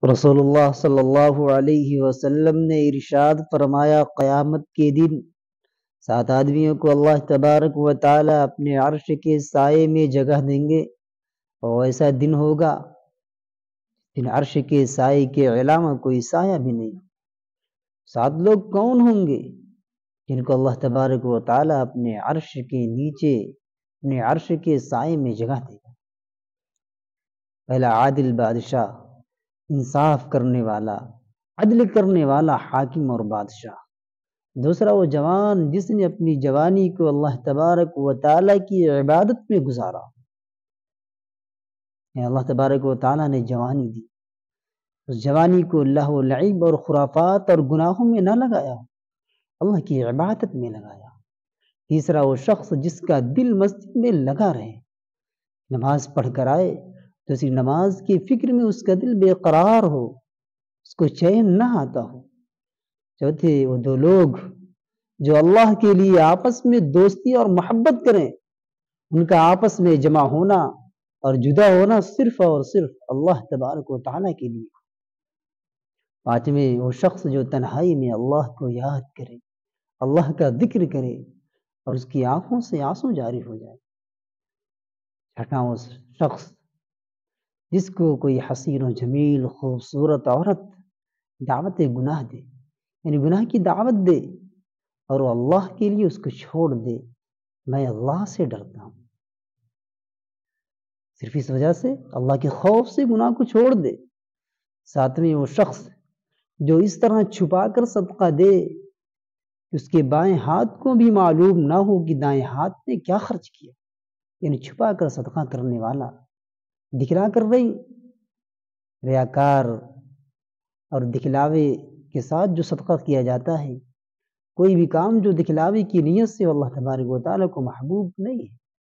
رسول اللہ صلی اللہ علیہ وسلم نے ارشاد فرمایا، قیامت کے دن 7 آدمیوں کو اللہ تبارک و تعالی اپنے عرش کے سائے میں جگہ دیں گے، اور ایسا دن ہوگا جن عرش کے سائے کے علاوہ کوئی سایہ بھی نہیں۔ 7 لوگ کون ہوں گے جن کو اللہ تبارک و تعالی اپنے عرش کے نیچے، اپنے عرش کے سائے میں جگہ دے گا؟ پہلا عادل بادشاہ، انصاف کرنے والا، عدل کرنے والا حاکم اور بادشاہ۔ دوسرا وہ جوان جس نے اپنی جوانی کو اللہ تبارک و تعالی کی عبادت میں گزارا، اللہ تبارک و تعالی نے جوانی دی، اس جوانی کو لہو و لعب اور خرافات اور گناہوں میں نہ لگایا، اللہ کی عبادت میں لگایا۔ تیسرا وہ شخص جس کا دل مسجد میں لگا رہے، نماز پڑھ کر آئے تو اسی نماز کی فکر میں اس کا دل بے قرار ہو، اس کو چین نہ آتا ہو۔ چوتھے وہ 2 لوگ جو اللہ کے لیے آپس میں دوستی اور محبت کریں، ان کا آپس میں جمع ہونا اور جدا ہونا صرف اور صرف اللہ تبارک و تعالیٰ کے لیے۔ پانچویں وہ شخص جو تنہائی میں اللہ کو یاد کرے، اللہ کا ذکر کرے اور اس کی آنکھوں سے آنسو جاری ہو جائے۔ چھٹا وہ شخص جس کو کوئی حسین و جمیل خوبصورت عورت دعوت گناہ دے، یعنی گناہ کی دعوت دے، اور وہ اللہ کے لیے اس کو چھوڑ دے، میں اللہ سے ڈرتا ہوں، صرف اس وجہ سے اللہ کے خوف سے گناہ کو چھوڑ دے۔ ساتویں وہ شخص جو اس طرح چھپا کر صدقہ دے کہ اس کے بائیں ہاتھ کو بھی معلوم نہ ہو کہ دائیں ہاتھ نے کیا خرچ کیا، یعنی چھپا کر صدقہ کرنے والا، دکھلا کر نہیں، ریاکار اور دکھلاوے کے ساتھ جو صدقہ کیا جاتا ہے، کوئی بھی کام جو دکھلاوے کی نیت سے اللہ تبارک و تعالیٰ کو محبوب نہیں ہے۔